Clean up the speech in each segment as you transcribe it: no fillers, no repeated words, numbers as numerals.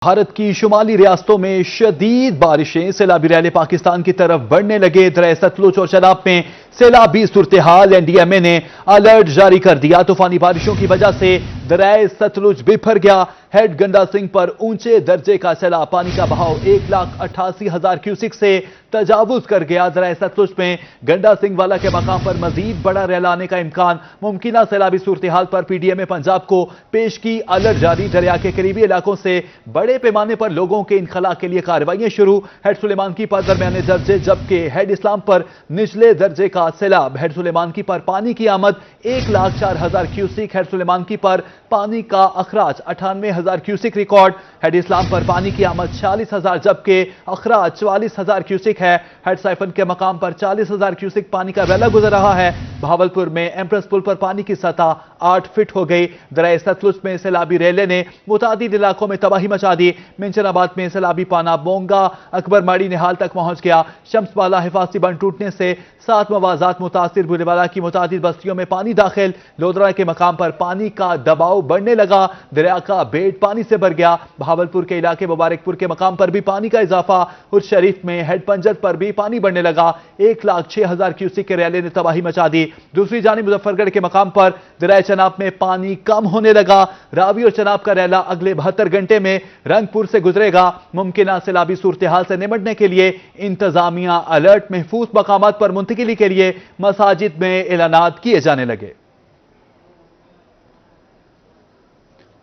भारत की शुमाली रियासतों में शदीद बारिशें सैलाबी रैले पाकिस्तान की तरफ बढ़ने लगे। दरिया सतलुज और चनाब में सैलाबी सूरत-ए-हाल, एनडीएमए ने अलर्ट जारी कर दिया। तूफानी बारिशों की वजह से दरिया सतलुज बिफर गया। हेड गंडा सिंह पर ऊंचे दर्जे का सैलाब, पानी का बहाव 1,88,000 क्यूसिक से तजावुज कर गया। दरिया सतलुज में गंडा सिंह वाला के मकाम पर मजीद बड़ा रैला आने का इम्कान। मुमकिन सैलाबी सूरत-ए-हाल पर पीडीएमए पंजाब को पेश की अलर्ट जारी। दरिया के करीबी इलाकों से बड़े पैमाने पर लोगों के इनखला के लिए कार्रवाइयां शुरू। हेड सुलेमान की पर दरमियाने दर्जे, जबकि हेड इस्लाम पर निचले दर्जे का सैलाब। हेड सुलेमान की पर पानी की आमद 1,04,000 क्यूसिक। हेड सुलेमान की पर पानी का अखराज 98,000 क्यूसिक रिकॉर्ड। हेड इस्लाम पर पानी की आमद 46,000 जबकि अखराज 44,000 क्यूसिक है। हेड साइफन के मकाम पर 40,000 क्यूसिक पानी का रैला गुजर रहा है। बहावलपुर में एम्प्रेस पुल पर पानी की सतह 8 फीट हो गई। दरिया सतलुज में सैलाबी रैले ने मुतादिद इलाकों में तबाही मचा दी। मिंचनाबाद में सैलाबी पाना बोंगा अकबर माड़ी निहाल तक पहुंच गया। शम्सवाला हिफाजती बंद टूटने से 7 मवाजात मुतासिर। बुलेवाला की मुतादिद बस्तियों में पानी दाखिल। लोधरा के मकाम पर पानी का दबाव बढ़ने लगा। दरिया का बेड पानी से भर गया। बहावलपुर के इलाके मुबारकपुर के मकाम पर भी पानी का इजाफा। हुर शरीफ में हेड पंजर पर भी पानी बढ़ने लगा। 1,06,000 क्यूसिक के रैले ने तबाही मचा दी। दूसरी जानिब मुजफ्फरगढ़ के मकाम पर दरिया चनाब में पानी कम होने लगा। रावी और चनाब का रैला अगले 72 घंटे में रंगपुर से गुजरेगा। मुमकिन सैलाबी सूरत-ए-हाल से निपटने के लिए इंतजामिया अलर्ट। महफूज मकामात पर मुंतकिली के लिए मसाजिद में ऐलानात किए जाने लगे।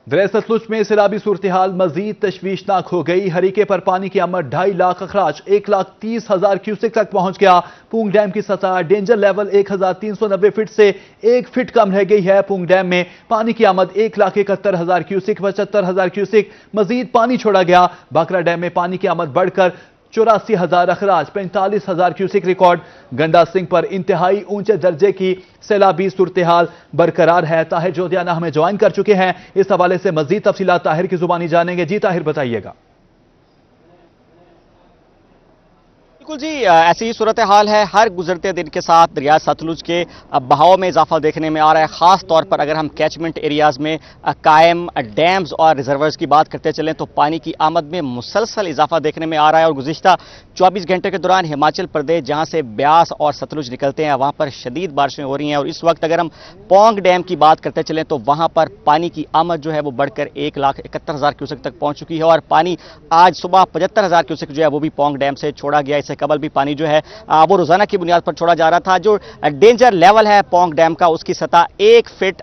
दरिया सतलुज में सैलाबी सूरत-ए-हाल मजीद तशवीशनाक हो गई। हरीके पर पानी की आमद 2.5 लाख, अखराज 1,30,000 क्यूसिक तक पहुंच गया। पूंग डैम की सतह डेंजर लेवल 1,390 फीट से 1 फीट कम रह गई है। पूंग डैम में पानी की आमद 1,71,000 क्यूसिक, 75,000 क्यूसिक मजीद पानी छोड़ा गया। बाकरा डैम में पानी की आमद बढ़कर 84,000, अखराज 45,000 क्यूसिक रिकॉर्ड। गंडा सिंह पर इंतहाई ऊंचे दर्जे की सैलाबी सूरत-ए-हाल बरकरार है। ताहिर जोधियाना हमें ज्वाइन कर चुके हैं। इस हवाले से मजीद तफसीलात ताहिर की जुबानी जानेंगे। जी ताहिर, बताइएगा। बिल्कुल जी, ऐसी ही सूरत हाल है। हर गुजरते दिन के साथ दरिया सतलुज के बहाव में इजाफा देखने में आ रहा है। खास तौर पर अगर हम कैचमेंट एरियाज में कायम डैम्स और रिजर्वर्स की बात करते चलें तो पानी की आमद में मुसलसल इजाफा देखने में आ रहा है। और गुज़िश्ता 24 घंटे के दौरान हिमाचल प्रदेश, जहां से ब्यास और सतलुज निकलते हैं, वहां पर शदीद बारिशें हो रही हैं। और इस वक्त अगर हम पौंग डैम की बात करते चलें तो वहां पर पानी की आमद जो है वो बढ़कर 1,71,000 क्यूसेक तक पहुंच चुकी है। और पानी आज सुबह 75,000 क्यूसेक जो है वो भी पौंग डैम से छोड़ा गया। इससे कबल भी पानी जो है वो रोजाना की बुनियाद पर छोड़ा जा रहा था। जो डेंजर लेवल है पौंग डैम का, उसकी सतह 1 फीट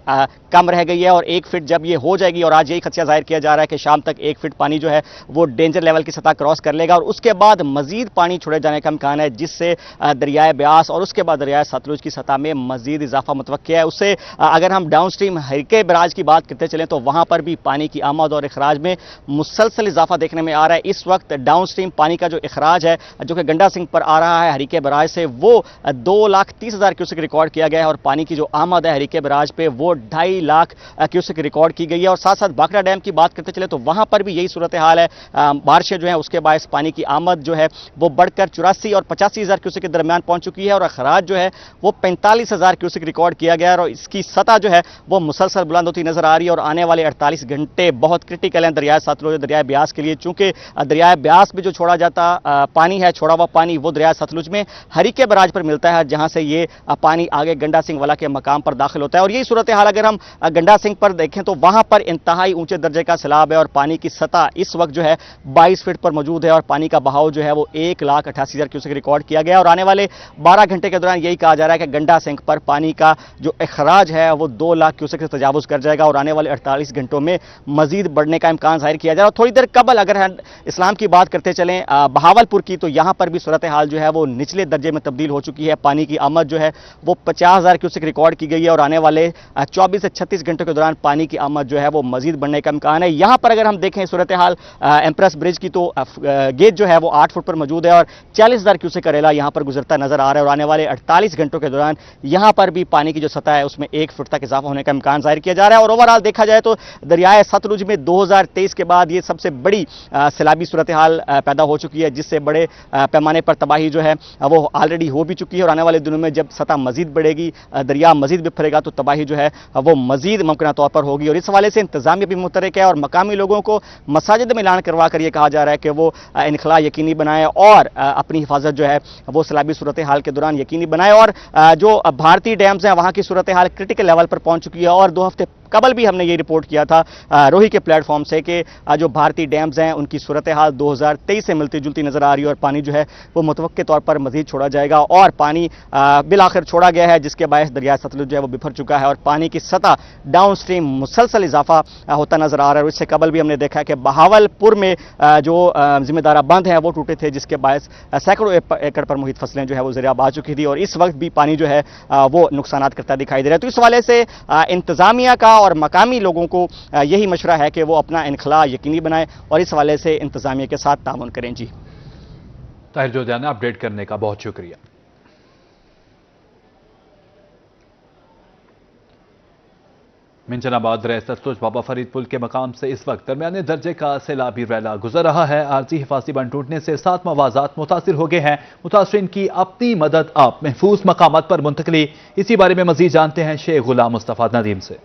कम रह गई है। और 1 फीट जब ये हो जाएगी, और आज यही खदशा जाहिर किया जा रहा है कि शाम तक 1 फीट पानी जो है वो डेंजर लेवल की सतह क्रॉस कर लेगा। और उसके बाद मजीद पानी छोड़े जाने का इम्कान है, जिससे दरियाए ब्यास और उसके बाद दरियाए सतलुज की सतह में मजीद इजाफा मुतवक्किल है। उससे अगर हम डाउन स्ट्रीम हरीके बराज की बात करते चलें तो वहां पर भी पानी की आमद और अखराज में मुसलसल इजाफा देखने में आ रहा है। इस वक्त डाउन स्ट्रीम पानी का जो अखराज है, जो कि गंडा सिंह पर आ रहा है हरीके बराज से, वो 2,30,000 क्यूसेक रिकॉर्ड किया गया है। और पानी की जो आमद है हरीके बराज पे वो 2.5 लाख क्यूसेक रिकॉर्ड की गई है। और साथ साथ बाकरा डैम की बात करते चले तो वहां पर भी यही सूरत हाल है। बारिशें जो है उसके बायस पानी की आमद जो है वो बढ़कर 84 और 85,000 क्यूसेक के दरमियान पहुंच चुकी है। और अखराज जो है वो 45,000 क्यूसेक रिकॉर्ड किया गया है। और इसकी सतह जो है वो मुसलसल बुलंद होती नजर आ रही है। और आने वाले 48 घंटे बहुत क्रिटिकल हैं दरिया सतलुज, दरिया ब्यास के लिए, चूंकि दरिया ब्यास में जो छोड़ा जाता पानी है, छोड़ा हुआ पानी, वो दरिया सतलुज में हरीके बराज पर मिलता है, जहां से ये पानी आगे गंडा सिंह वाला के मकाम पर दाखिल होता है। और यही सूरत हाल अगर हम गंडा सिंह पर देखें तो वहां पर इंतहाई ऊंचे दर्जे का सैलाब है। और पानी की सतह इस वक्त जो है 22 फीट पर मौजूद है। और पानी का बहाव जो है वो 1,88,000 क्यूसेक रिकॉर्ड किया गया। और आने वाले 12 घंटे के दौरान यही कहा जा रहा है कि गंडा सिंह पर पानी का जो अखराज है वो 2 लाख क्यूसेक से तजावुज कर जाएगा। और आने वाले 48 घंटों में मजीद बढ़ने का इम्कान जाहिर किया जा रहा है। थोड़ी देर कबल अगर हम इस्लाम की बात करते चलें बहावलपुर की, तो यहां पर भी सूरत हाल जो है वो निचले दर्जे में तब्दील हो चुकी है। पानी की आमद जो है वो 50,000 क्यूसेक रिकॉर्ड की गई है। और आने वाले 24 से 36 घंटों के दौरान पानी की आमद जो है वो मजीद बढ़ने का इम्कान है। यहां पर अगर हम देखें सूरत हाल एम्प्रेस ब्रिज की, तो गेज जो है वो 8 फुट पर मौजूद है। और 40,000 क्यूसेक का रेला यहां पर गुजरता नजर आ रहा है। और आने वाले 48 घंटों के दौरान यहां पर भी पानी की जो सतह है उसमें 1 फुट तक इजाफा होने का इम्कान जाहिर किया जा रहा है। और ओवरऑल देखा जाए तो दरियाए सतलुज में 2023 के बाद ये सबसे बड़ी सैलाबी सूरत हाल पैदा हो चुकी है, जिससे बड़े पैमाने पैमाने पर तबाही जो है वो ऑलरेडी हो भी चुकी है, और आने वाले दिनों में जब सतह मजीद बढ़ेगी, दरिया मजीद बिफरेगा, तो तबाही जो है वो मजीद मुमकिन तौर पर होगी। और इस हवाले से इंतजामिया भी मुतरक है, और मकामी लोगों को मसाजिद में ऐलान करवा कर ये कहा जा रहा है कि वो इनखला यकीनी बनाएं और अपनी हिफाजत जो है वो सैलाबी सूरत हाल के दौरान यकीनी बनाएं। और जो भारतीय डैम्स हैं वहाँ की सूरत हाल क्रिटिकल लेवल पर पहुँच चुकी है, और 2 हफ्ते कबल भी हमने ये रिपोर्ट किया था रोही के प्लेटफॉर्म से कि जो भारतीय डैम्स हैं उनकी सूरत हाल 2023 से मिलती जुलती नजर आ रही है, और पानी जो है वो मुतवक्के तौर पर मजीद छोड़ा जाएगा, और पानी बिलाखिर छोड़ा गया है, जिसके बायस दरिया सतलुज जो है वो बिफर चुका है, और पानी की सतह डाउन स्ट्रीम मुसलसल इजाफा होता नजर आ रहा है। और इससे कबल भी हमने देखा है कि बहावलपुर में जो जिम्मेदारा बंद हैं वो टूटे थे, जिसके बायस सैकड़ों एकड़ पर मुहित फसलें जो है वो ज़रियाब आ चुकी थी, और इस वक्त भी पानी जो है वो नुकसान करता दिखाई दे रहा है। तो इस हवाले से इंतजामिया का और मकामी लोगों को यही मशवरा है कि वो अपना इनखला यकीनी बनाएं, और इस हवाले से इंतजामिया के साथ तामुन करें। जी ताहिर जोधियाना, अपडेट करने का बहुत शुक्रिया। मिंचनाबाद दरिया सतलुज बाबा फरीद पुल के मकाम से इस वक्त दरमियाने दर्जे का सैलाबी रैला गुजर रहा है। आरजी हिफाजती बंद टूटने से 7 मवाजात मुतासिर हो गए हैं। मुतासरीन की अपनी मदद आप महफूज मकामात पर मुंतकली, इसी बारे में मजीद जानते हैं शेख गुलाम मुस्तफा नदीम से।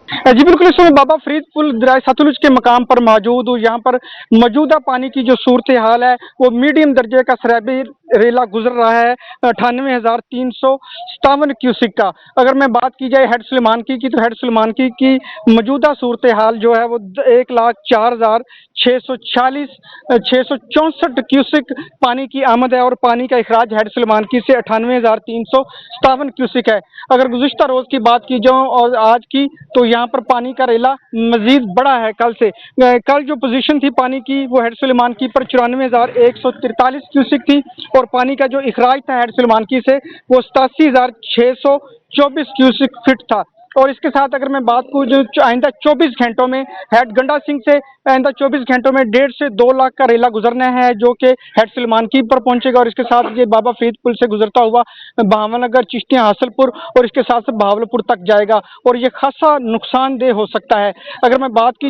जी बिल्कुल, इस समय बाबा फरीद पुल दरिया सतलुज के मकाम पर मौजूद हूँ। यहाँ पर मौजूदा पानी की जो सूरत हाल है वो मीडियम दर्जे का सैलाबी रेला गुजर रहा है 98,357 क्यूसिक का। अगर मैं बात की जाए हेड सुलेमानकी की, तो हेड सुलेमानकी की मौजूदा सूरत हाल जो है वो 1,04,664 क्यूसिक पानी की आमद है, और पानी का अखराज हेड सुलेमानकी से 98,357 क्यूसिक है। अगर गुज़िश्ता रोज की बात की जाए और आज की, तो यहाँ पर पानी का रेला मजीद बड़ा है कल से। कल जो पोजीशन थी पानी की वो हेड सुलेमानकी पर 94,143 क्यूसिक थी, और पानी का जो इखराज था हेड सुलेमानकी से वो 87,624 क्यूसिक फिट था। और इसके साथ अगर मैं बात करूँ जो आइंदा 24 घंटों में हेड गंडा सिंह से आइंदा 24 घंटों में 1.5 से 2 लाख का रेला गुजरना है, जो कि हेड सुलेमानकी पर पहुंचेगा, और इसके साथ ये बाबा फरीद पुल से गुजरता हुआ बहावनगर, चिश्तियां, हासिलपुर और इसके साथ से बहावलपुर तक जाएगा, और ये खासा नुकसानदेह हो सकता है। अगर मैं बात की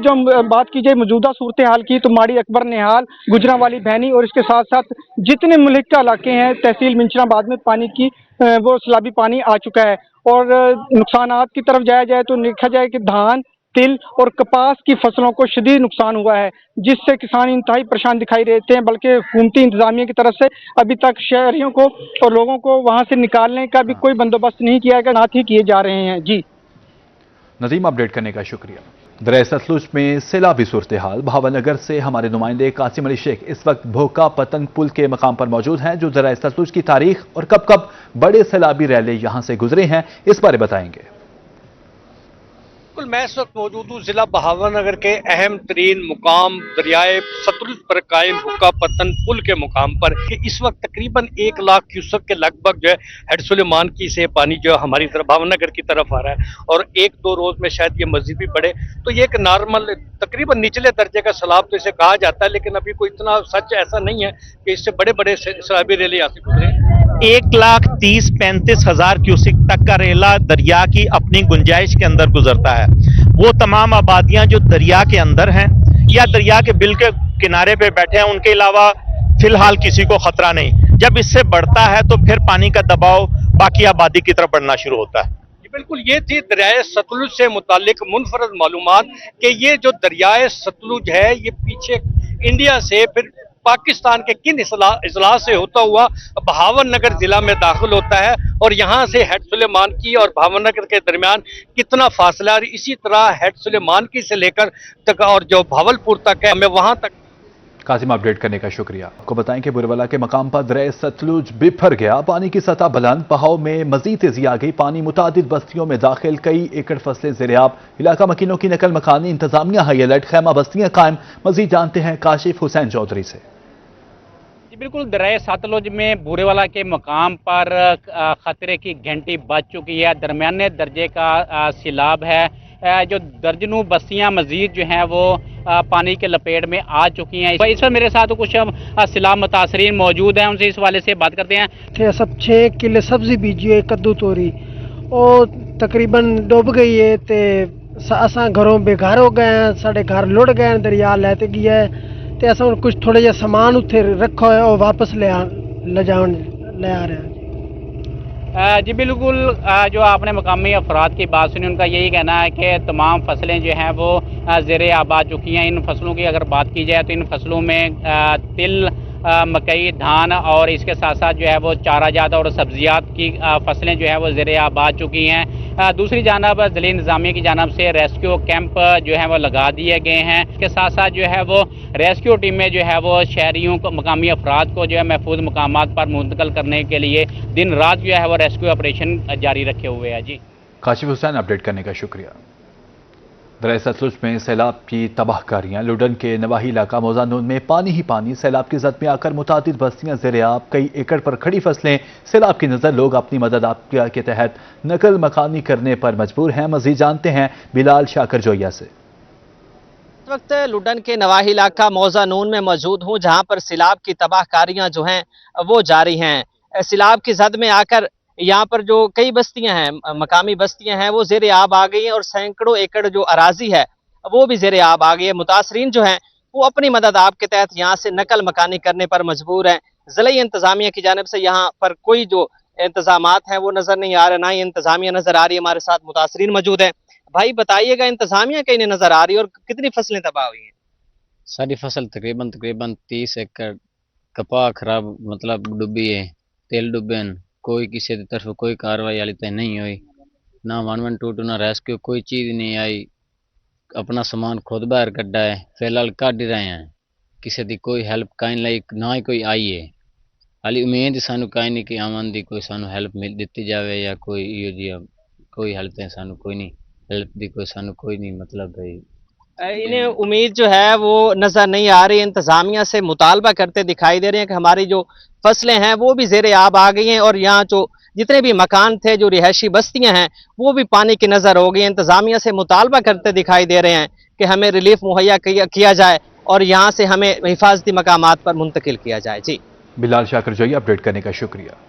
जाए मौजूदा सूरत हाल की, तो माड़ी अकबर, निहाल, गुजरांवाली, भैनी और इसके साथ साथ जितने मुल्का इलाके हैं तहसील मिंचनाबाद में पानी की वो सैलाबी पानी आ चुका है। और नुकसानात की तरफ जाया जाए तो देखा जाए कि धान, तिल और कपास की फसलों को शदीद नुकसान हुआ है, जिससे किसान इंतहाई परेशान दिखाई देते हैं। बल्कि हुकूमती इंतजामिया की तरफ से अभी तक शहरियों को और लोगों को वहां से निकालने का भी कोई बंदोबस्त नहीं किया गया, ना ही किए जा रहे हैं। जी नदीम, अपडेट करने का शुक्रिया। दरिया सतलुज में सैलाबी सूरत हाल, बहावलनगर से हमारे नुमाइंदे कासिम अली शेख इस वक्त भोका पतंग पुल के मकाम पर मौजूद हैं, जो दरिया सतलुज की तारीख और कब कब बड़े सैलाबी रैले यहां से गुजरे हैं इस बारे बताएंगे। मैं इस वक्त मौजूद हूँ जिला बहावलनगर के अहम तरीन मुकाम दरियाए सतलुज पर कायम भुक्का पतन पुल के मुकाम पर कि इस वक्त तकरीबन 1 लाख क्यूसेक के लगभग जो है हेड सुलेमानकी से पानी जो हमारी तरफ बहावलनगर की तरफ आ रहा है, और 1-2 रोज में शायद ये मजीद भी बढ़े। तो ये एक नॉर्मल तकरीबन निचले दर्जे का सैलाब तो इसे कहा जाता है, लेकिन अभी कोई इतना सच ऐसा नहीं है कि इससे बड़े बड़े सैलाबी रेले यहाँ से गुजरे। 1,30,35,000 क्यूसिक तक का रेला दरिया की अपनी गुंजाइश के अंदर गुजरता है। वो तमाम आबादियां जो दरिया के अंदर हैं या दरिया के बिल के किनारे पे बैठे हैं, उनके अलावा फिलहाल किसी को खतरा नहीं। जब इससे बढ़ता है तो फिर पानी का दबाव बाकी आबादी की तरफ बढ़ना शुरू होता है। बिल्कुल, ये थी दरियाए सतलुज से मुतालिक मुनफरद मालूमात कि ये जो दरियाए सतलुज है ये पीछे इंडिया से फिर पाकिस्तान के किन अजला से होता हुआ बहावलनगर जिला में दाखिल होता है, और यहाँ से हेड सुलेमानकी और बहावलनगर के दरमियान कितना फासला है। इसी तरह हेड सुलेमानकी से लेकर तक और जो भावलपुर तक है, हमें वहां तक। कासिम, अपडेट करने का शुक्रिया। आपको बताएं कि बुरवला के मकाम पर दरिया सतलुज बिफर गया, पानी की सतह बुलंद, बहाव में मजीद तेजी आ गई, पानी मुतादिद बस्तियों में दाखिल, कई एकड़ फसलें ज़ेरियाब, इलाका मकीनों की नकल मकानी, इंतजामिया हाई अलर्ट, खैमा बस्तियां कायम। मजीद जानते हैं काशिफ हुसैन चौधरी से। बिल्कुल, दरिया सतलुज में बूरेवाला के मकाम पर खतरे की घंटी बज चुकी है। दरमियाने दर्जे का सैलाब है, जो दर्जनों बस्तियां मजीद जो हैं वो पानी के लपेट में आ चुकी हैं। इस पर मेरे साथ कुछ सैलाब मुतासरीन मौजूद हैं, उनसे इस वाले से बात करते हैं। सब 6 किले सब्जी बीजी है, कद्दू तोरी, और तकरीबन डूब गई है। तो असा घरों बेघर हो गए हैं, साढ़े घर लुढ़ गए हैं, दरिया लैते गया है। ਤੇ ਅਸਾਂ ਹੁਣ ਕੁਝ ਥੋੜਾ ਜਿਹਾ ਸਾਮਾਨ ਉੱਥੇ ਰੱਖਾ ਹੋਇਆ ਉਹ ਵਾਪਸ ਲੈ ਆ रहे हैं। जी बिल्कुल, जो आपने मकामी अफराद की बात सुनी, उनका यही कहना है कि तमाम फसलें जो हैं वो ज़ेर आब आ चुकी हैं। इन फसलों की अगर बात की जाए तो इन फसलों में तिल, मकई, धान और इसके साथ साथ जो है वो चाराजात और सब्जियात की फसलें जो है वो ज़ेर आब आ चुकी हैं। दूसरी जानब ज़िले इंतज़ामिया की जानब से रेस्क्यू कैंप जो है वो लगा दिए गए हैं। इसके साथ साथ जो है वो रेस्क्यू टीमें जो है वो शहरियों को, मकामी अफराद को जो है महफूज मकामात पर मुंतकिल करने के लिए दिन रात जो है वो रेस्क्यू ऑपरेशन जारी रखे हुए हैं। जी काशिफ हुसैन, अपडेट करने का शुक्रिया। दरिया सतलुज में सैलाब की तबाहकारियां। लुडन के नवाही इलाका मोजानून में पानी ही पानी। सैलाब की जद में आकर मुतादिद बस्तियां ज़ेर आब, कई एकड़ पर खड़ी फसलें सैलाब की नजर। लोग अपनी मदद आपकिया के तहत नकल मकानी करने पर मजबूर हैं। मजीद जानते हैं बिलाल शाकर जोया से। इस वक्त लुडन के नवाही इलाका मौजानून में मौजूद हूँ, जहाँ पर सैलाब की तबाहकारियां जो हैं वो जारी हैं। सैलाब की जद में आकर यहाँ पर जो कई बस्तियां हैं, मकामी बस्तियां हैं, वो ज़ेर आब आ गई हैं और सैकड़ों एकड़ जो अराजी है वो भी ज़ेर आब आ गई है। मुतासरीन जो हैं वो अपनी मदद आप के तहत यहाँ से नकल मकानी करने पर मजबूर हैं। ज़िला इंतज़ामिया की जानिब से यहाँ पर कोई जो इंतजामात हैं वो नज़र नहीं आ रहे, ना ही इंतज़ामिया नज़र आ रही है। हमारे साथ मुतासरीन मौजूद हैं। भाई बताइएगा, इंतज़ामिया कहीं नहीं नज़र आ रही और कितनी फसलें तबाह हुई हैं? सारी फसल तकरीबन 30 एकड़ कपाह खराब मतलब डूबी है, तेल डूबे। कोई किसी की तरफ कोई कार्रवाई हाली तक नहीं हुई, ना 112 ना रेस्क्यू, कोई चीज़ नहीं आई। अपना सामान खुद बाहर कड्ढा है, फिलहाल कढ़ रहे हैं। किसी की कोई हेल्प कहीं लाई ना ही कोई आई है। हाली उम्मीद सानू कहीं नहीं कि आमन दी कोई सानू हेल्प मिल दी जाए या कोई इहो जी कोई हेल्प है सानू कोई नहीं, हेल्प दी कोई सानू कोई नहीं मतलब भाई। इन्हें उम्मीद जो है वो नजर नहीं आ रही। इंतजामिया से मुतालबा करते दिखाई दे रहे हैं कि हमारी जो फसलें हैं वो भी ज़ेर आब आ गई हैं और यहाँ जो जितने भी मकान थे, जो रिहायशी बस्तियां हैं, वो भी पानी की नजर हो गई हैं। इंतजामिया से मुतालबा करते दिखाई दे रहे हैं कि हमें रिलीफ मुहैया किया जाए और यहाँ से हमें हिफाजती मकामात पर मुंतकिल किया जाए। जी बिलाल शाकर जोई, अपडेट करने का शुक्रिया।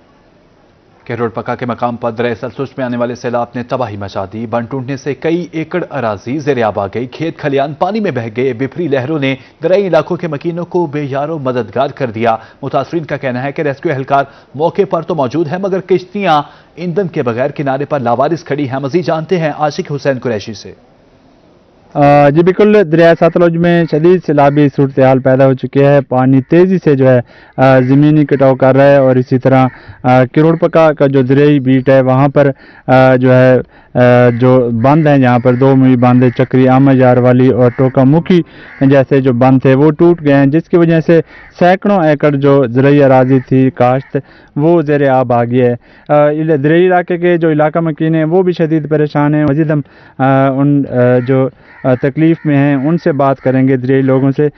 केरोड पक्का के मकाम पर दरिया सतलुज में आने वाले सैलाब ने तबाही मचा दी। बन टूटने से कई एकड़ अराजी ज़ेर आब आ गई। खेत खलियान पानी में बह गए। बिफरी लहरों ने दरियाई इलाकों के मकीनों को बेयारो मददगार कर दिया। मुतासरीन का कहना है कि रेस्क्यू एहलकार मौके पर तो मौजूद है, मगर किश्तियां ईंधन के बगैर किनारे पर लावारिस खड़ी हैं। मजीद जानते हैं आशिक हुसैन कुरैशी से। जी बिल्कुल, दरिया सतलुज में शदीद सैलाबी सूरत हाल पैदा हो चुकी है। पानी तेज़ी से जो है ज़मीनी कटाव कर रहा है और इसी तरह किरोड़ पक्का का जो दरियाई बीट है वहाँ पर जो है जो बंद हैं, जहाँ पर 2 मुई बंद है, चक्री आमाजार वाली और टोका मुखी जैसे जो बंद थे वो टूट गए हैं, जिसकी वजह से सैकड़ों एकड़ जो ज़राई अराजी थी काश्त वो ज़ेर आब आ गई है। दरियाई इलाके के जो इलाका मकीन हैं वो भी शदीद परेशान हैं। मज़ीद हम उन जो तकलीफ में हैं उनसे बात करेंगे, दरियाई लोगों से।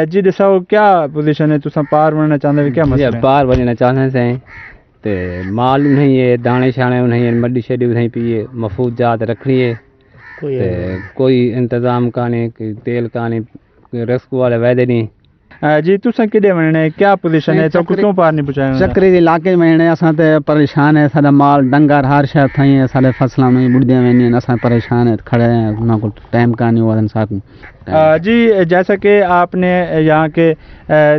जी दसाओ क्या पोजीशन है, तुम पार बनना चाहते हो, क्या मसला है? पार बनना चाहते से ते माल नहीं है, दाने शाने नहीं है, मड्डी शड्डी नहीं पिए, महफूज जात रखनी है, कोई इंतजाम का नहीं, तेल का नहीं, रेस्क्यू वाले वायदे नहीं। जी तुसा किदे वने क्या पोजीशन है, तो क्यों पार नहीं पहुंचाया? चक्री के इलाके में असां ते परेशान है, सारा माल डंगर हर शहर थई है, सारे फसलां में बुढ़दियां वेंदियां, असां परेशान है, खड़े हैं, ना को टाइम का नहीं हुआ साथ। जी जैसा कि आपने यहाँ के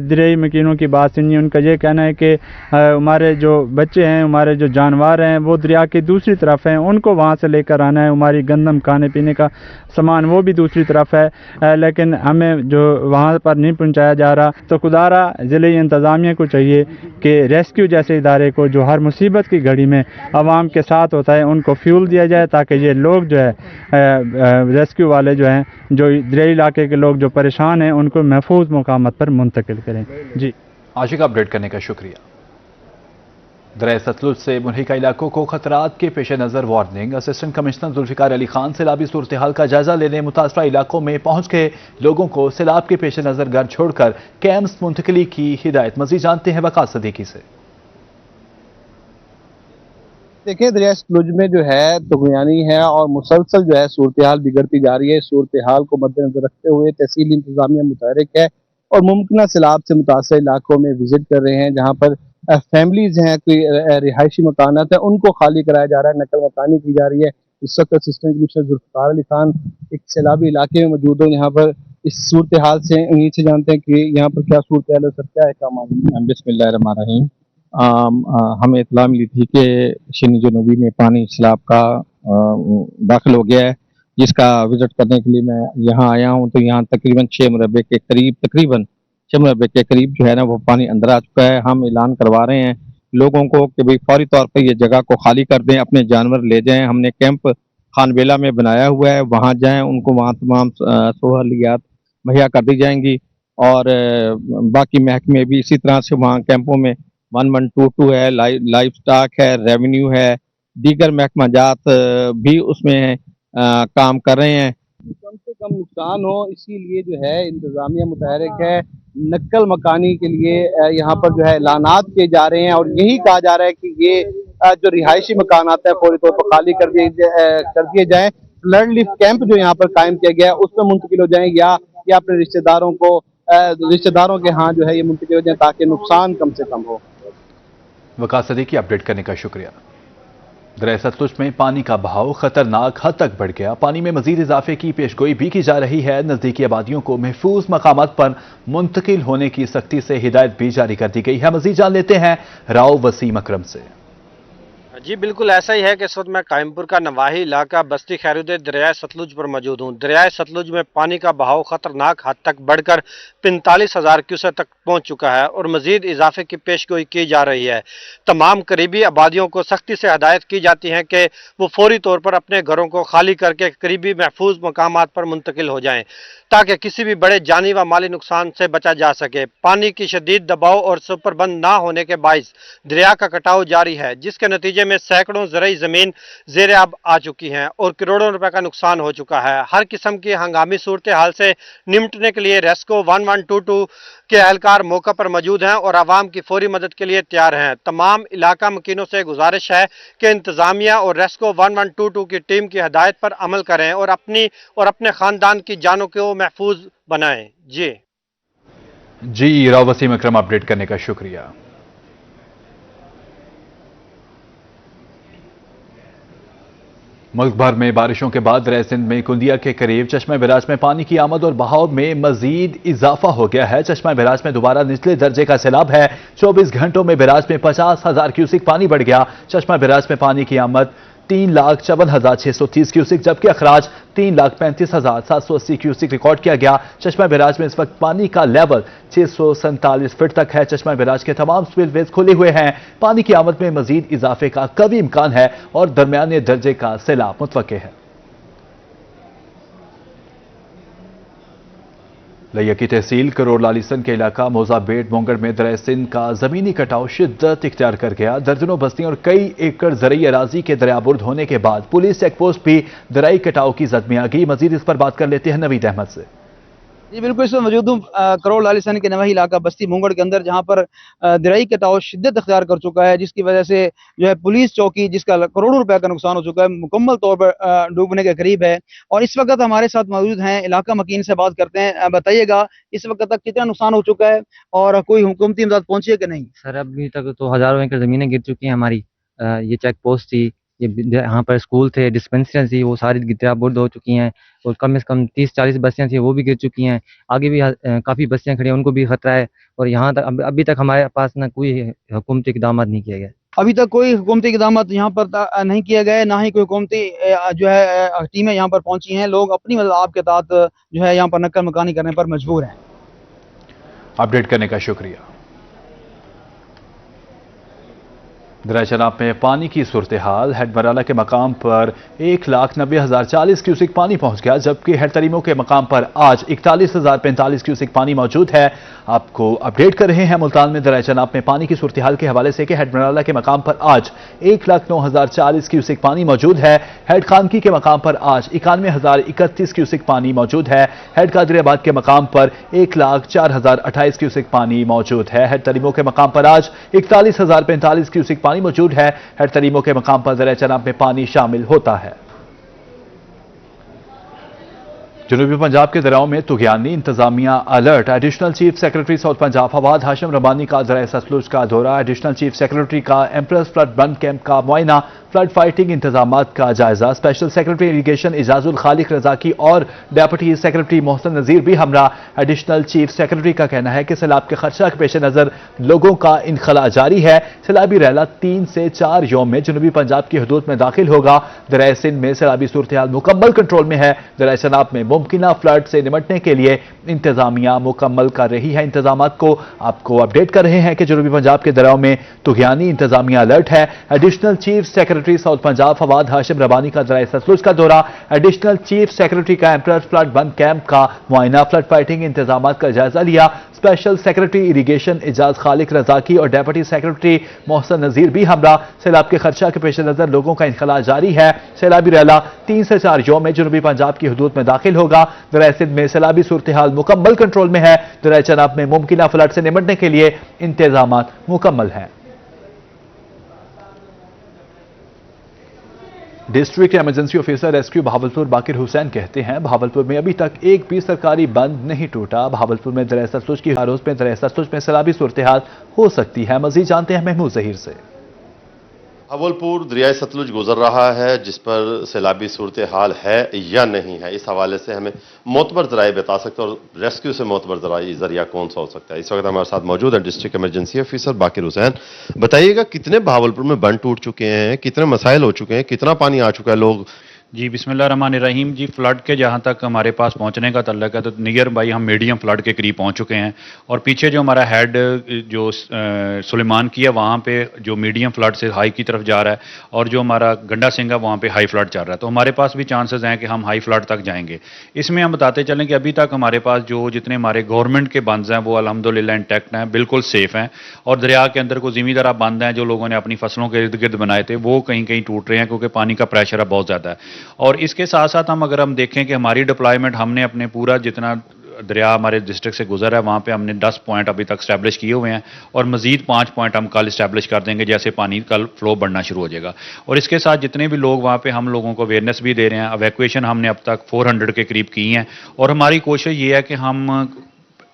दरियाई मकीनों की बात सुनी, उनका ये कहना है कि हमारे जो बच्चे हैं, हमारे जो जानवर हैं वो दरिया की दूसरी तरफ हैं, उनको वहाँ से लेकर आना है। हमारी गंदम खाने पीने का सामान वो भी दूसरी तरफ है, लेकिन हमें जो वहाँ पर नहीं पहुँचाया जा रहा। तो खुदारा ज़िले इंतज़ामिया को चाहिए कि रेस्क्यू जैसे इदारे को जो हर मुसीबत की घड़ी में आवाम के साथ होता है उनको फ्यूल दिया जाए, ताकि ये लोग जो है रेस्क्यू वाले जो हैं, जो दरियाई इलाके के लोग जो परेशान हैं, उनको महफूज मुकामात पर मुंतकिल करें। जी आशिक, अपडेट करने का शुक्रिया। दरिया सतलुज से मुनहिका इलाकों को खतरात के पेश नज़र warning. Assistant commissioner Zulfiqar Ali Khan सैलाबी सूरत हाल का जायजा लेने मुतासरा इलाकों में पहुंच गए। लोगों को सैलाब के पेश नज़र घर छोड़कर कैंप्स मुंतकिली की हिदायत। मज़ीद जानते हैं वक़ास सदीकी से। देखिए, दरिया सतलुज में जो है तुगयानी है और मुसलसल जो है सूरत हाल बिगड़ती जा रही है। सूरत हाल को मद्देनजर रखते हुए तहसील इंतजामिया मुतहरिक है और मुमकिन सैलाब से मुतासर इलाकों में विजिट कर रहे हैं, जहाँ पर फैमिलीज हैं, कोई रिहायशी मकानात हैं, उनको खाली कराया जा रहा है, नकल मकानी की जा रही है। इस वक्त असिस्टेंट कमिश्नर जुल्फ़िकार अली खान एक सैलाबी इलाके में मौजूद हो, यहाँ पर इस सूरत हाल से उन्हीं से जानते हैं कि यहाँ पर क्या सूरत हाल है, सर क्या है काम। बिस्मिल्लाहिर्रहमानिर्रहीम। हमें इत्तला मिली थी कि शिनी जनूबी में पानी सैलाब का दाखिल हो गया है, जिसका विजिट करने के लिए मैं यहाँ आया हूँ। तो यहाँ तकरीबन 6 मुरब्बे के करीब जो है ना वो पानी अंदर आ चुका है। हम ऐलान करवा रहे हैं लोगों को कि भाई फौरी तौर पर ये जगह को खाली कर दें, अपने जानवर ले जाएं। हमने कैंप खानबेला में बनाया हुआ है, वहाँ जाएं, उनको वहाँ तमाम सहूलियात मुहैया कर दी जाएंगी। और बाकी महकमे भी इसी तरह से वहाँ कैंपों में 1122 है, लाइफ स्टॉक है, रेवेन्यू है, दीगर महकमा जात भी उसमें काम कर रहे हैं। कम से कम नुकसान हो इसीलिए जो है इंतजामिया मुतहरिक है। नक्कल मकानी के लिए यहाँ पर जो है ऐलानात किए जा रहे हैं और यही कहा जा रहा है कि ये जो रिहायशी मकानात है फौरी तौर पर खाली कर दिए जाएं। फ्लड लिफ्ट कैंप जो यहाँ पर कायम किया गया है उसमें मुंतकिल हो जाएं या अपने रिश्तेदारों के यहाँ जो है ये मुंतकिल हो जाएं ताकि नुकसान कम से कम हो। वकास सदीकी अपडेट करने का शुक्रिया। दरिया सतलुज में पानी का बहाव खतरनाक हद तक बढ़ गया। पानी में मजीद इजाफे की पेशगोई भी की जा रही है। नजदीकी आबादियों को महफूज मकामात पर मुंतकिल होने की सख्ती से हिदायत भी जारी कर दी गई है। मजीद जान लेते हैं राव वसीम अकरम से। जी बिल्कुल ऐसा ही है कि इस वक्त मैं कायमपुर का नवाही इलाका बस्ती खैरुद्दे दरिया सतलुज पर मौजूद हूँ। दरिया सतलुज में पानी का बहाव खतरनाक हद तक बढ़कर 45,000 क्यूसेक तक पहुँच चुका है और मजीद इजाफे की पेशगोई की जा रही है। तमाम करीबी आबादियों को सख्ती से हदायत की जाती है कि वो फौरी तौर पर अपने घरों को खाली करके करीबी महफूज मकामात पर मुंतकिल हो जाएं ताकि किसी भी बड़े जानी व माली नुकसान से बचा जा सके। पानी की शदीद दबाव और सुपरबंद ना होने के बाइस दरिया का कटाव जारी है, जिसके नतीजे में सैकड़ों ज़रई ज़मीन ज़ेर आब आ चुकी हैं और करोड़ों रुपए का नुकसान हो चुका है। हर किस्म की हंगामी सूरत हाल से निपटने के लिए रेस्को 1122 के एहलकार मौका पर मौजूद हैं और आवाम की फौरी मदद के लिए तैयार हैं। तमाम इलाका मकीनों से गुजारिश है कि इंतजामिया और रेस्को 1122 की टीम की हदायत पर अमल करें और अपने खानदान की जानों को महफूज बनाएं। जी राव वसीम अकरम अपडेट करने का शुक्रिया। मुल्क भर में बारिशों के बाद दरिया सिंध में कुंदिया के करीब चश्मा बिराज में पानी की आमद और बहाव में मजीद इजाफा हो गया है। चश्मा बिराज में दोबारा निचले दर्जे का सैलाब है। 24 घंटों में बिराज में 50,000 क्यूसिक पानी बढ़ गया। चश्मा बिराज में पानी की आमद 3,54,630 क्यूसिक जबकि अखराज 3,35,780 क्यूसिक रिकॉर्ड किया गया। चश्मा बिराज में इस वक्त पानी का लेवल 647 फीट तक है। चश्मा बिराज के तमाम स्पिलवेज खुले हुए हैं। पानी की आमद में मजीद इजाफे का कभी इम्कान है और दरमियाने दर्जे का सैलाब मुतवक्के है। लिया की तहसील करोड़ लालिसन के इलाका मोजाबेट मोंगड़ में दरिया सिंध का जमीनी कटाव शिद्दत इख्तियार कर गया। दर्जनों बस्तियों और कई एकड़ ज़रई अराजी के दरियाबुर्द होने के बाद पुलिस चेक पोस्ट भी दरियाई कटाव की जद में आ गई। मजीद इस पर बात कर लेते हैं नवीद अहमद से। जी बिल्कुल, इस वक्त मौजूद हूँ करोड़ लालिसन के नवाही इलाका बस्ती मोंगड़ के अंदर, जहाँ पर दरियाई कटाव शिद्दत अख्तियार कर चुका है, जिसकी वजह से जो है पुलिस चौकी जिसका करोड़ों रुपए का नुकसान हो चुका है मुकम्मल तौर पर डूबने के करीब है। और इस वक्त हमारे साथ मौजूद हैं इलाका मकीन से बात करते हैं। बताइएगा इस वक्त तक कितना नुकसान हो चुका है और कोई हुकूमती इमदाद पहुंची है कि नहीं? सर अभी तक तो हज़ारों एकड़ ज़मीनें गिर चुकी हैं हमारी। ये चेक पोस्ट थी, ये यहाँ पर स्कूल थे, डिस्पेंसरियाँ थी, वो सारी गिराबुर्द हो चुकी हैं और कम से कम 30-40 बस्तियाँ थी वो भी गिर चुकी हैं। आगे भी काफ़ी बस्तियाँ खड़ी हैं, उनको भी खतरा है। और यहाँ तक अभी तक हमारे पास ना कोई हुकूमती इक़दाम नहीं किया गया। अभी तक कोई हुकूमती इक़दाम यहाँ पर नहीं किया गया, ना ही कोई हुकूमती जो है टीमें यहाँ पर पहुँची हैं। लोग अपनी मतलब आपके तहत जो है यहाँ पर नक्कल मकानी करने पर मजबूर हैं। अपडेट करने का शुक्रिया। दरिया चनाब में पानी की सूरत हाल, हेड मराला के मकाम पर 1,90,040 क्यूसिक पानी पहुंच गया, जबकि हेड तरीमों के मकाम पर आज 41,045 क्यूसिक पानी मौजूद है। आपको अपडेट कर रहे हैं मुल्तान में दरिया चनाब में पानी की सूरत हाल के हवाले से कि हेड मराला के मकाम पर आज 1,09,040 क्यूसिक पानी मौजूद है। हेड खानकी के मकाम पर आज 91,031 क्यूसिक पानी मौजूद है। हेड कादरियाबाद के मकाम पर 1,04,028 क्यूसिक पानी मौजूद है। हेड तरीमों के मकाम पर आज 41,045 क्यूसिक पानी मौजूद है। हेड तरीमों के मकाम पर दरिया चनाब में पानी शामिल होता है। जनूबी पंजाब के दरियाओं में तुगयानी, इंतजामिया alert. Additional chief secretary south Punjab Fawad Hashim Rabbani का दरिया सतलुज का दौरा। एडिशनल चीफ सेक्रेटरी का एम्प्रेस फ्लड बंद कैंप का मुआयना। फ्लड फाइटिंग इंतजामात का जायजा। स्पेशल सेक्रेटरी इरीगेशन इजाजुल खालिक रजाकी और डेप्यूटी सेक्रेटरी मोहसिन नजीर भी हमरा। एडिशनल चीफ सेक्रेटरी का कहना है कि सैलाब के खर्चा के पेश नजर लोगों का इनखला जारी है। सैलाबी रैला 3 से 4 यौम में जनूबी पंजाब की हदूद में दाखिल होगा। दरिया सिंध में सैलाबी सूरत हाल मुकम्मल कंट्रोल में है। दरिया चनाब में मुमकिना फ्लड से निपटने के लिए इंतजामिया मुकम्मल कर रही है। इंतजामात को आपको अपडेट कर रहे हैं कि जनूबी पंजाब के दरियाओं में तुगयानी, इंतजामिया अलर्ट है। Additional chief secretary south Punjab Fawad Hashim Rabbani का दरिया सतलुज का दौरा। एडिशनल चीफ सेक्रेटरी का एम्प्रेस फ्लड बंद कैंप का मुआयना। फ्लड फाइटिंग इंतजामात का जायजा लिया। स्पेशल सेक्रेटरी इरीगेशन इजाज खालिक रजाकी और डेप्यूटी सेक्रेटरी मोहसिन नजीर भी हमरा। सैलाब के खर्चा के पेश नजर लोगों का इनखला जारी है। सैलाबी रैला 3 से 4 यौम में जनूबी पंजाब की हदूद में दाखिल होगा। दरिया सिंध में सैलाबी सूरत हाल मुकम्मल कंट्रोल में है। दरिया चनाब में मुमकिना फ्लड से निपटने के लिए इंतजामात मुकम्मल हैं। District emergency officer rescue Bahawalpur Baqir Hussain कहते हैं भावलपुर में अभी तक एक भी सरकारी बंद नहीं टूटा। भावलपुर में दरिया सतलुज की रोज में दरिया सतलुज में सैलाबी सूरत हाल हो सकती है। मजीद जानते हैं महमूद जहीर से। भावलपुर दरिया सतलुज गुजर रहा है, जिस पर सैलाबी सूरत हाल है या नहीं है, इस हवाले से हमें मोतबर जराए बता सकते हैं और रेस्क्यू से मोतबर जरिया कौन सा हो सकता है। इस वक्त हमारे साथ मौजूद है डिस्ट्रिक्ट इमरजेंसी ऑफिसर बाकिर हुसैन। बताइएगा कितने भावलपुर में बंद टूट चुके हैं, कितने मसाइल हो चुके हैं, कितना पानी आ चुका है, लोग जी बिस्मिल्लाहिर्रहमानिर्रहीम। जी फ्लड के जहाँ तक हमारे पास पहुँचने का तल्लक है तो नियर बाई हम मीडियम फ्लड के करीब पहुँच चुके हैं और पीछे जो हमारा हेड जो सुलेमान की है वहाँ पे जो मीडियम फ्लड से हाई की तरफ जा रहा है और जो हमारा गंडा सिंह है वहाँ पे हाई फ्लड चल रहा है। तो हमारे पास भी चांसेस हैं कि हम हाई फ्लड तक जाएंगे। इसमें हम बताते चलें कि अभी तक हमारे पास जो जितने हमारे गवर्नमेंट के बंद हैं वो अल्हम्दुलिल्लाह इंटैक्ट हैं, बिल्कुल सेफ हैं और दरिया के अंदर को ज़मींदार बंद हैं जो लोगों ने अपनी फसलों के इर्द गिर्द बनाए थे वो कहीं कहीं टूट रहे हैं क्योंकि पानी का प्रेशर बहुत ज़्यादा है। और इसके साथ साथ हम अगर हम देखें कि हमारी डिप्लॉयमेंट हमने अपने पूरा जितना दरिया हमारे डिस्ट्रिक्ट से गुजर है वहाँ पे हमने 10 पॉइंट अभी तक स्टैब्लिश किए हुए हैं और मजीद 5 पॉइंट हम कल स्टैब्लिश कर देंगे जैसे पानी कल फ्लो बढ़ना शुरू हो जाएगा। और इसके साथ जितने भी लोग वहाँ पे हम लोगों को अवेयरनेस भी दे रहे हैं। एवैक्यूएशन हमने अब तक 400 के करीब की हैं और हमारी कोशिश ये है कि हम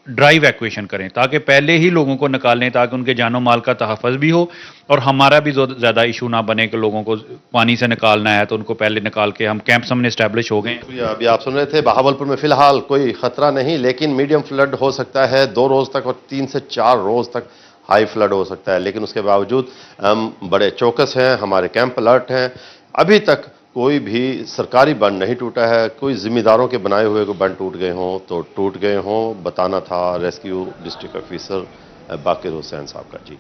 ड्राई इवैक्यूएशन करें ताकि पहले ही लोगों को निकालें ताकि उनके जानो माल का तहफ़्फ़ुज़ भी हो और हमारा भी ज़्यादा इशू ना बने कि लोगों को पानी से निकालना है तो उनको पहले निकाल के हम कैंप्स हमने इस्टेब्लिश हो गए। अभी आप सुन रहे थे बहावलपुर में फिलहाल कोई खतरा नहीं, लेकिन मीडियम फ्लड हो सकता है 2 रोज तक और 3 से 4 रोज तक हाई फ्लड हो सकता है। लेकिन उसके बावजूद हम बड़े चौकस हैं, हमारे कैंप अलर्ट हैं। अभी तक कोई भी सरकारी बंद नहीं टूटा है। कोई जिम्मेदारों के बनाए हुए को बंद टूट गए हों तो टूट गए हों, बताना था रेस्क्यू डिस्ट्रिक्ट ऑफिसर बाकिर हुसैन साहब का। जी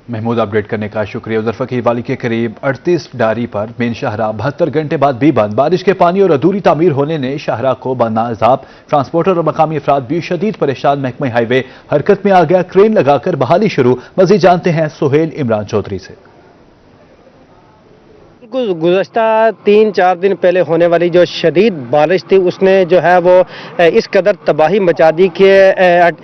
महमूद अपडेट करने का शुक्रिया। उधर फकीर वाली के करीब 38 डारी पर मेन शाहराह 72 घंटे बाद भी बंद। बारिश के पानी और अधूरी तामीर होने ने शाहराह को बदनाज़ाब। ट्रांसपोर्टर और मकामी अफराद भी शदीद परेशान। महकमा हाईवे हरकत में आ गया, क्रेन लगाकर बहाली शुरू। मजीद जानते हैं सोहेल इमरान चौधरी से। गुज़श्ता 3-4 दिन पहले होने वाली जो शदीद बारिश थी उसने जो है वो इस कदर तबाही मचा दी कि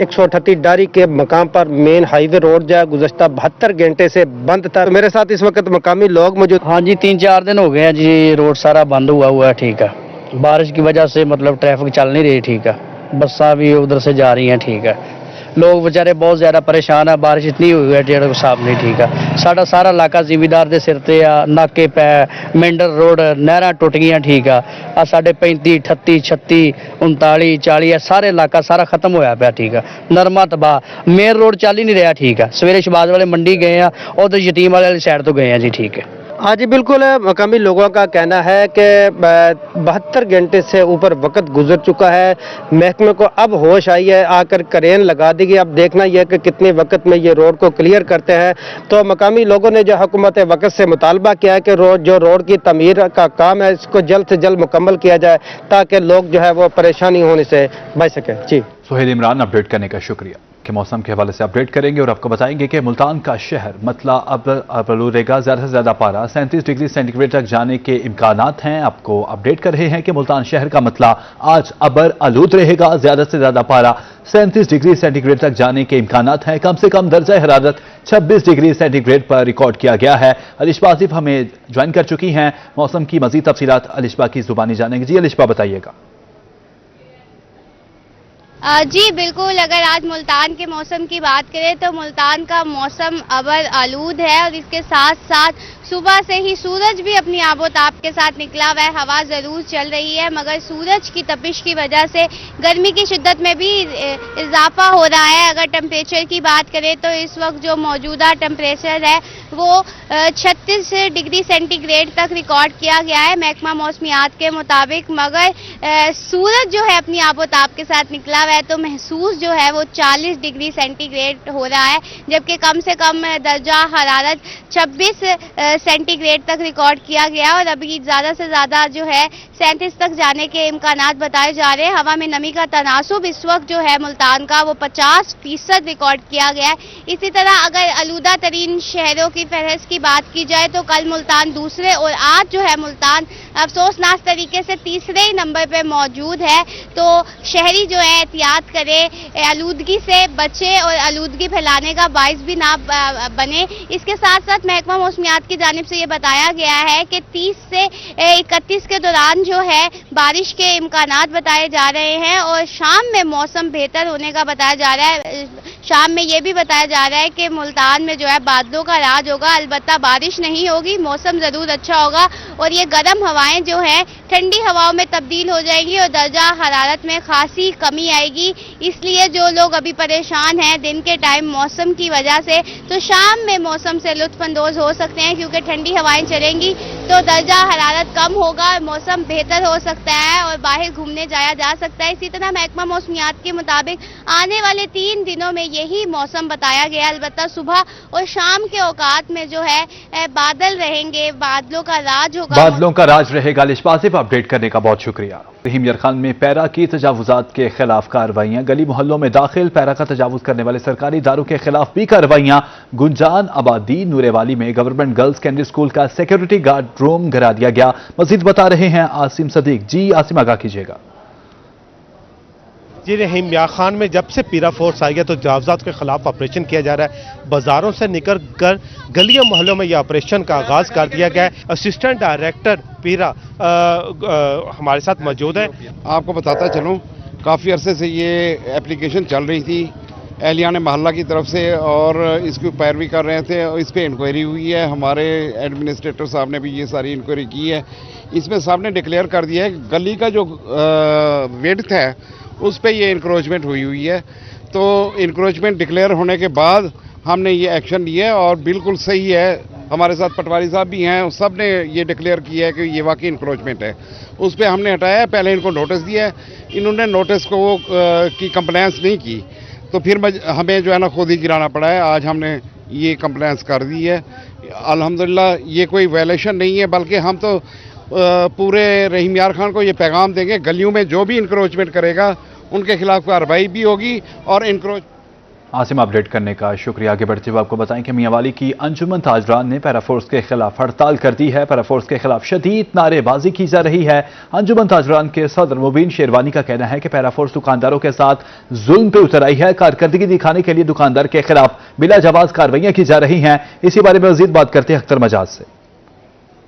138 डारी के मकाम पर मेन हाईवे रोड जो है गुज़श्ता 72 घंटे से बंद था। मेरे साथ इस वक्त मकामी लोग मौजूद। हाँ जी 3-4 दिन हो गए हैं जी, रोड सारा बंद हुआ है। ठीक है, बारिश की वजह से मतलब ट्रैफिक चल नहीं रही। ठीक है, बसें भी उधर से जा रही हैं। ठीक है, लोग बेचारे बहुत ज़्यादा परेशान है। बारिश इतनी हुई है जेड़ा साहब नहीं। ठीक है, सारा इलाका जिमीदार के सिर ते आ, नाके पै मेंडर रोड नहर टुट गई। ठीक है, आ साढ़े 35, 38, 36, 39, 40 सारे इलाका सारा खत्म होया पाया। ठीक है, नरमा तबाह, मेन रोड चल ही नहीं रहा। ठीक है, सवेरे शबाज वाले मंडी गए हैं, उधर यतीम वाले साइड तो गए हैं जी। ठीक है, हाँ जी बिल्कुल। मकामी लोगों का कहना है कि 72 घंटे से ऊपर वक्त गुजर चुका है। महकमे को अब होश आई है, आकर क्रेन लगा दी गई। अब देखना यह है कि कितने वक्त में ये रोड को क्लियर करते हैं। तो मकामी लोगों ने जो हुकूमत वक्त से मुतालबा किया है कि रोड की तमीर का काम है इसको जल्द से जल्द मुकम्मल किया जाए ताकि लोग जो है वो परेशानी होने से बच सकें। जी सोहेल इमरान अपडेट करने का शुक्रिया। के मौसम के हवाले से अपडेट करेंगे और आपको बताएंगे कि मुल्तान का शहर मतला अब आलूरेगा। ज़्यादा से ज़्यादा पारा 37 डिग्री सेंटीग्रेड तक जाने के इम्कानात हैं। आपको अपडेट कर रहे हैं कि मुल्तान शहर का मतला आज अबर आलूद रहेगा। ज़्यादा से ज़्यादा पारा 37 डिग्री सेंटीग्रेड तक जाने के इम्कानात हैं। कम से कम दर्जा हरारत 26 डिग्री सेंटीग्रेड पर रिकॉर्ड किया गया है। अलिशबा आसिफ हमें ज्वाइन कर चुकी हैं। मौसम की मजीद तफसीलात अलिशबा की जुबानी जानेंगे। जी अलिशबा बताइएगा। जी बिल्कुल, अगर आज मुल्तान के मौसम की बात करें तो मुल्तान का मौसम अबर आलूद है और इसके साथ साथ सुबह से ही सूरज भी अपनी आबोताब के साथ निकला हुआ है। हवा ज़रूर चल रही है मगर सूरज की तपिश की वजह से गर्मी की शिद्दत में भी इजाफा हो रहा है। अगर टेम्परेचर की बात करें तो इस वक्त जो मौजूदा टेम्परेचर है वो 36 डिग्री सेंटीग्रेड तक रिकॉर्ड किया गया है महकमा मौसमियात के मुताबिक, मगर सूरज जो है अपनी आबोताब के साथ निकला हुआ है तो महसूस जो है वो 40 डिग्री सेंटीग्रेड हो रहा है, जबकि कम से कम दर्जा हरारत 26 सेंटीग्रेड तक रिकॉर्ड किया गया और अभी ज़्यादा से ज़्यादा जो है 37 तक जाने के इम्कानात बताए जा रहे हैं। हवा में नमी का तनासुब इस वक्त जो है मुल्तान का वो 50% रिकॉर्ड किया गया है। इसी तरह अगर आलूदा तरीन शहरों की फहरिस्त की बात की जाए तो कल मुल्तान दूसरे और आज जो है मुल्तान अफसोसनाक तरीके से तीसरे ही नंबर पे मौजूद है। तो शहरी जो है एहतियात करें, आलूदगी से बचे और आलूदगी फैलाने का बाइस भी ना बने। इसके साथ साथ महकमा मौसमियात की जानिब से ये बताया गया है कि 30 से 31 के दौरान जो है बारिश के इम्कानात बताए जा रहे हैं और शाम में मौसम बेहतर होने का बताया जा रहा है। शाम में ये भी बताया जा रहा है कि मुल्तान में जो है बादलों का राज होगा, अलबत्ता बारिश नहीं होगी, मौसम ज़रूर अच्छा होगा और ये गर्म हवाएं जो हैं ठंडी हवाओं में तब्दील हो जाएंगी और दर्जा हरारत में खासी कमी आएगी। इसलिए जो लोग अभी परेशान हैं दिन के टाइम मौसम की वजह से, तो शाम में मौसम से लुत्फानंदोज हो सकते हैं क्योंकि ठंडी हवाएं चलेंगी तो दर्जा हरारत कम होगा, मौसम बेहतर हो सकता है और बाहर घूमने जाया जा सकता है। इसी तरह महकमा मौसमियात के मुताबिक आने वाले 3 दिनों में यही मौसम बताया गया, अलबत्ता सुबह और शाम के औकात में जो है बादल रहेंगे, बादलों का राज होगा। बादलों का राज रहेगा। लिशबाज़ पर अपडेट करने का बहुत शुक्रिया। रहीम यार में पैरा की तजावुजात के खिलाफ कार्रवाइयां, गली मोहल्लों में दाखिल पैरा का तजावुज करने वाले सरकारी इदारों के खिलाफ भी कार्रवाइयां। गुंजान आबादी नूरेवाली में गवर्नमेंट गर्ल्स सेकेंडरी स्कूल का सिक्योरिटी गार्ड रूम गिरा दिया गया। मजीद बता रहे हैं आसिम सदीक। जी आसिम, आगाह कीजिएगा। जी रहीम यार खान में जब से पीरा फोर्स आई है तो तजावुजात के खिलाफ ऑपरेशन किया जा रहा है। बाजारों से निकल कर गलियों मोहल्लों में यह ऑपरेशन का आगाज कर दिया गया है। असिस्टेंट डायरेक्टर पीरा हमारे साथ मौजूद है। आपको बताता चलूं, काफ़ी अरसे से ये एप्लीकेशन चल रही थी एहलियान मोहल्ला की तरफ से और इसकी पैरवी कर रहे थे और इस पर इंक्वायरी हुई है। हमारे एडमिनिस्ट्रेटर साहब ने भी ये सारी इंक्वायरी की है। इसमें साहब ने डिक्लेयर कर दिया है गली का जो विड्थ है उस पर ये इंक्रोचमेंट हुई है। तो इंक्रोचमेंट डिक्लेयर होने के बाद हमने ये एक्शन लिया है और बिल्कुल सही है। हमारे साथ पटवारी साहब भी हैं, सब ने ये डिक्लेयर किया है कि ये वाकई इंक्रोचमेंट है। उस पर हमने हटाया है, पहले इनको नोटिस दिया है, इन्होंने नोटिस को की कंप्लेंस नहीं की तो फिर हमें जो है ना खुद ही गिराना पड़ा है। आज हमने ये कंप्लेंस कर दी है। अल्हम्दुलिल्लाह ये कोई वायलेशन नहीं है, बल्कि हम तो पूरे रहीम यार खान को ये पैगाम देंगे गलियों में जो भी इंक्रोचमेंट करेगा उनके खिलाफ कार्रवाई भी होगी। और आसिम अपडेट करने का शुक्रिया। आगे बढ़ते हुए आपको बताएं कि मियांवाली की अंजुमन ताजरान ने पैराफोर्स के खिलाफ हड़ताल कर दी है। पैराफोर्स के खिलाफ शदीद नारेबाजी की जा रही है। अंजुमन ताजरान के सदर मुबीन शेरवानी का कहना है कि पैराफोर्स दुकानदारों के साथ जुल्म पे उतर आई है। कारकर्दगी दिखाने के लिए दुकानदार के खिलाफ बिला जवाज कार्रवाइयां की जा रही हैं। इसी बारे में मजीद बात करते हैं अख्तर मजाज से।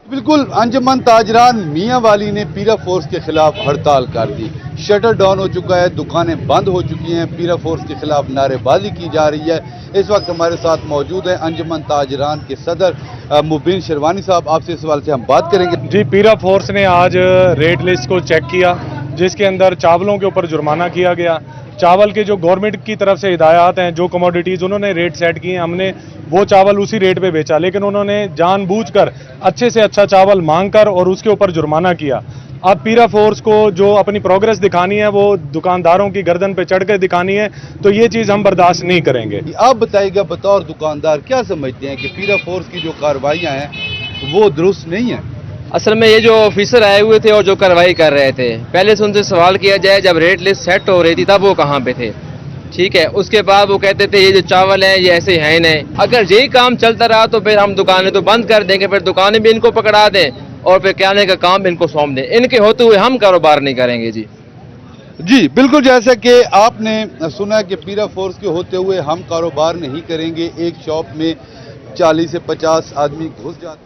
बिल्कुल, अंजुमन ताजरान मियांवाली ने पीरा फोर्स के खिलाफ हड़ताल कर दी। शटर डाउन हो चुका है, दुकानें बंद हो चुकी हैं, पीरा फोर्स के खिलाफ नारेबाजी की जा रही है। इस वक्त हमारे साथ मौजूद है अंजुमन ताजरान के सदर मुबीन शेरवानी साहब। आपसे इस सवाल से हम बात करेंगे। जी, पीरा फोर्स ने आज रेट लिस्ट को चेक किया जिसके अंदर चावलों के ऊपर जुर्माना किया गया। चावल के जो गवर्नमेंट की तरफ से हिदायत हैं, जो कमोडिटीज़ उन्होंने रेट सेट किए, हमने वो चावल उसी रेट पे बेचा, लेकिन उन्होंने जानबूझकर अच्छे से अच्छा चावल मांगकर और उसके ऊपर जुर्माना किया। अब पीरा फोर्स को जो अपनी प्रोग्रेस दिखानी है वो दुकानदारों की गर्दन पे चढ़कर दिखानी है, तो ये चीज़ हम बर्दाश्त नहीं करेंगे। आप बताइएगा बतौर दुकानदार क्या समझते हैं कि पीरा फोर्स की जो कार्रवाइयाँ हैं वो दुरुस्त नहीं है? असल में ये जो ऑफिसर आए हुए थे और जो कार्रवाई कर रहे थे, पहले से उनसे सवाल किया जाए जब रेट लिस्ट सेट हो रही थी तब वो कहाँ पे थे, ठीक है। उसके बाद वो कहते थे ये जो चावल है ये ऐसे हैं नहीं। अगर यही काम चलता रहा तो फिर हम दुकानें तो बंद कर देंगे, फिर दुकानें भी इनको पकड़ा दें और फिर किराने का काम भी इनको सौंप दें। इनके होते हुए हम कारोबार नहीं करेंगे। जी बिल्कुल, जैसा कि आपने सुना कि पीरा फोर्स के होते हुए हम कारोबार नहीं करेंगे। एक शॉप में 40 से 50 आदमी घुस जाते